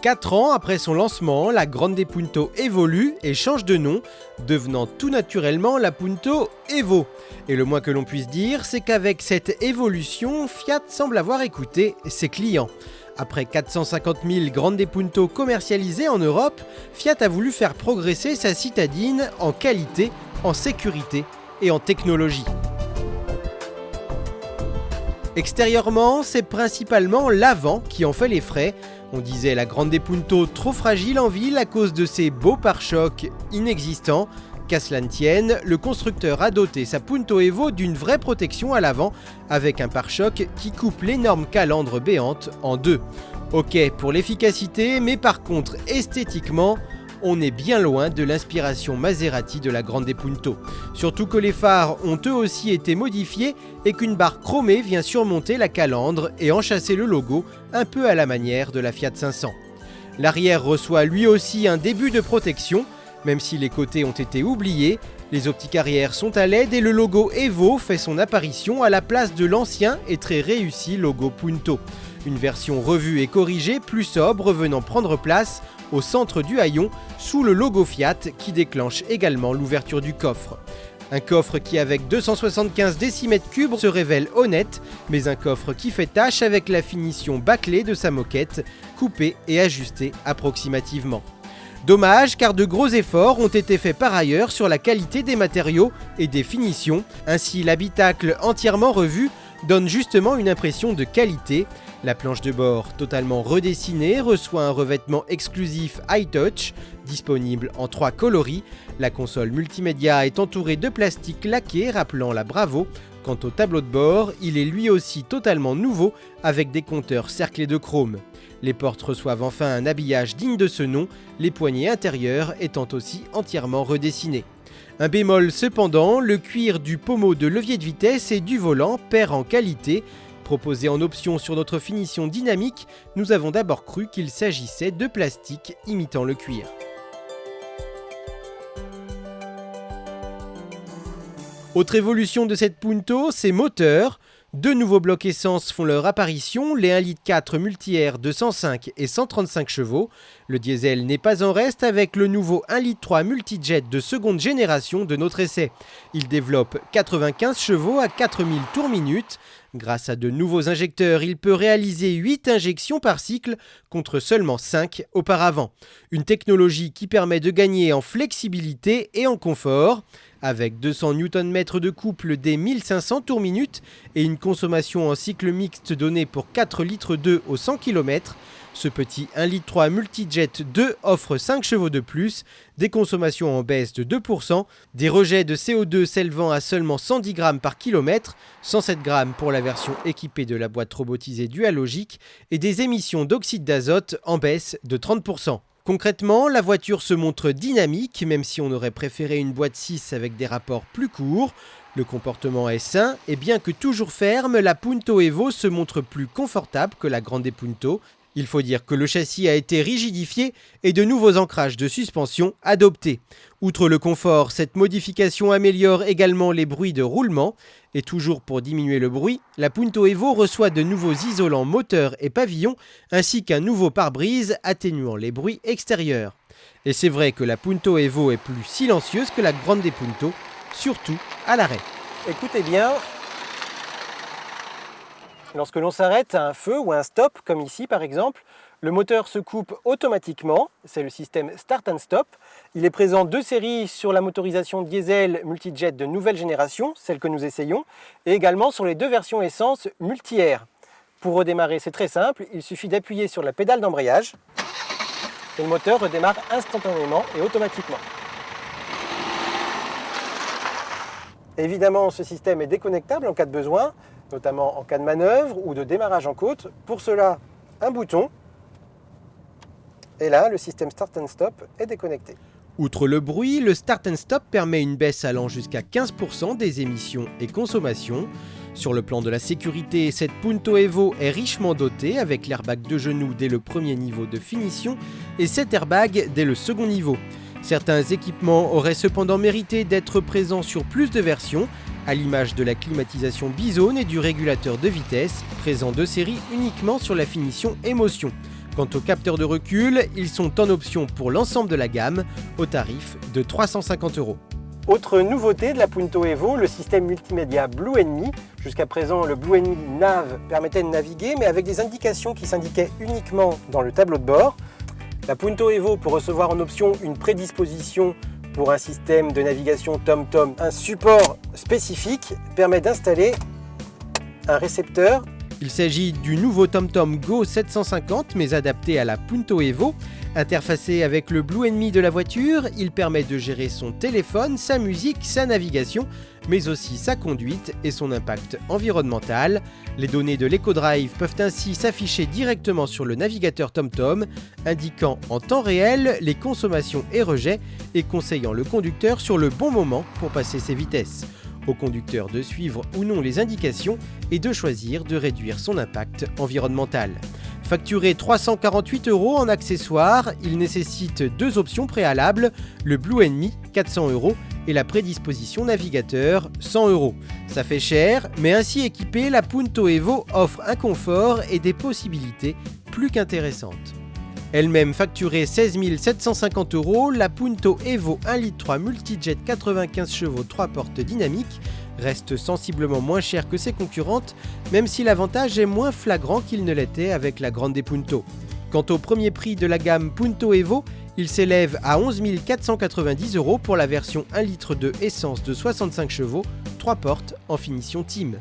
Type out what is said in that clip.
4 ans après son lancement, la Grande Punto évolue et change de nom, devenant tout naturellement la Punto Evo. Et le moins que l'on puisse dire, c'est qu'avec cette évolution, Fiat semble avoir écouté ses clients. Après 450 000 Grande Punto commercialisées en Europe, Fiat a voulu faire progresser sa citadine en qualité, en sécurité et en technologie. Extérieurement, c'est principalement l'avant qui en fait les frais. On disait la Grande Punto trop fragile en ville à cause de ses beaux pare-chocs inexistants. Qu'à cela ne tienne, le constructeur a doté sa Punto Evo d'une vraie protection à l'avant avec un pare-choc qui coupe l'énorme calandre béante en deux. Ok pour l'efficacité, mais par contre esthétiquement, on est bien loin de l'inspiration Maserati de la Grande Punto. Surtout que les phares ont eux aussi été modifiés et qu'une barre chromée vient surmonter la calandre et enchâsser le logo un peu à la manière de la Fiat 500. L'arrière reçoit lui aussi un début de protection, même si les côtés ont été oubliés, les optiques arrière sont à LED et le logo Evo fait son apparition à la place de l'ancien et très réussi logo Punto. Une version revue et corrigée, plus sobre, venant prendre place au centre du haillon, sous le logo Fiat qui déclenche également l'ouverture du coffre. Un coffre qui avec 275 décimètres-cubes se révèle honnête, mais un coffre qui fait tâche avec la finition bâclée de sa moquette, coupée et ajustée approximativement. Dommage car de gros efforts ont été faits par ailleurs sur la qualité des matériaux et des finitions, ainsi l'habitacle entièrement revu donne justement une impression de qualité. La planche de bord, totalement redessinée, reçoit un revêtement exclusif iTouch, disponible en 3 coloris. La console multimédia est entourée de plastique laqué rappelant la Bravo. Quant au tableau de bord, il est lui aussi totalement nouveau avec des compteurs cerclés de chrome. Les portes reçoivent enfin un habillage digne de ce nom, les poignées intérieures étant aussi entièrement redessinées. Un bémol cependant, le cuir du pommeau de levier de vitesse et du volant perd en qualité. Proposé en option sur notre finition dynamique, nous avons d'abord cru qu'il s'agissait de plastique imitant le cuir. Autre évolution de cette Punto, ses moteurs. 2 nouveaux blocs essence font leur apparition, les 1,4 L multi-air de 105 et 135 chevaux. Le diesel n'est pas en reste avec le nouveau 1,3 L multi-jet de seconde génération de notre essai. Il développe 95 chevaux à 4000 tours minute. Grâce à de nouveaux injecteurs, il peut réaliser 8 injections par cycle contre seulement 5 auparavant. Une technologie qui permet de gagner en flexibilité et en confort. Avec 200 Nm de couple dès 1500 tours minute et une consommation en cycle mixte donnée pour 4,2 litres au 100 km, ce petit 1,3 litre multi-jet 2 offre 5 chevaux de plus, des consommations en baisse de 2%, des rejets de CO2 s'élevant à seulement 110 grammes par kilomètre, 107 grammes pour la version équipée de la boîte robotisée Dualogic et des émissions d'oxyde d'azote en baisse de 30%. Concrètement, la voiture se montre dynamique, même si on aurait préféré une boîte 6 avec des rapports plus courts. Le comportement est sain et bien que toujours ferme, la Punto Evo se montre plus confortable que la Grande Punto. Il faut dire que le châssis a été rigidifié et de nouveaux ancrages de suspension adoptés. Outre le confort, cette modification améliore également les bruits de roulement. Et toujours pour diminuer le bruit, la Punto Evo reçoit de nouveaux isolants moteur et pavillon, ainsi qu'un nouveau pare-brise atténuant les bruits extérieurs. Et c'est vrai que la Punto Evo est plus silencieuse que la Grande Punto, surtout à l'arrêt. Écoutez bien, lorsque l'on s'arrête à un feu ou à un stop, comme ici par exemple, le moteur se coupe automatiquement, c'est le système Start and Stop. Il est présent 2 séries sur la motorisation diesel multi-jet de nouvelle génération, celle que nous essayons, et également sur les 2 versions essence multi-air. Pour redémarrer, c'est très simple, il suffit d'appuyer sur la pédale d'embrayage et le moteur redémarre instantanément et automatiquement. Évidemment, ce système est déconnectable en cas de besoin, notamment en cas de manœuvre ou de démarrage en côte. Pour cela, un bouton. Et là, le système Start and Stop est déconnecté. Outre le bruit, le Start and Stop permet une baisse allant jusqu'à 15% des émissions et consommations. Sur le plan de la sécurité, cette Punto Evo est richement dotée avec l'airbag de genou dès le premier niveau de finition et 7 airbags dès le second niveau. Certains équipements auraient cependant mérité d'être présents sur plus de versions, à l'image de la climatisation bizone et du régulateur de vitesse, présent de série uniquement sur la finition émotion. Quant aux capteurs de recul, ils sont en option pour l'ensemble de la gamme, au tarif de 350 €. Autre nouveauté de la Punto Evo, le système multimédia Blue Enemy. Jusqu'à présent, le Blue Enemy Nav permettait de naviguer, mais avec des indications qui s'indiquaient uniquement dans le tableau de bord. La Punto Evo peut recevoir en option une prédisposition pour un système de navigation TomTom. Un support spécifique permet d'installer un récepteur. Il s'agit du nouveau TomTom Go 750 mais adapté à la Punto Evo. Interfacé avec le Blue Enemy de la voiture, il permet de gérer son téléphone, sa musique, sa navigation, mais aussi sa conduite et son impact environnemental. Les données de l'EcoDrive peuvent ainsi s'afficher directement sur le navigateur TomTom, indiquant en temps réel les consommations et rejets et conseillant le conducteur sur le bon moment pour passer ses vitesses. Au conducteur de suivre ou non les indications et de choisir de réduire son impact environnemental. Facturé 348 € en accessoires, il nécessite deux options préalables, le Blue Enemy 400 € et la prédisposition navigateur 100 €. Ça fait cher, mais ainsi équipé, la Punto Evo offre un confort et des possibilités plus qu'intéressantes. Elle-même facturée 16 750 €, la Punto Evo 1,3 litre multijet 95 chevaux 3 portes dynamiques reste sensiblement moins chère que ses concurrentes, même si l'avantage est moins flagrant qu'il ne l'était avec la Grande Punto. Quant au premier prix de la gamme Punto Evo, il s'élève à 11 490 € pour la version 1,2 litre essence de 65 chevaux, 3 portes en finition Team.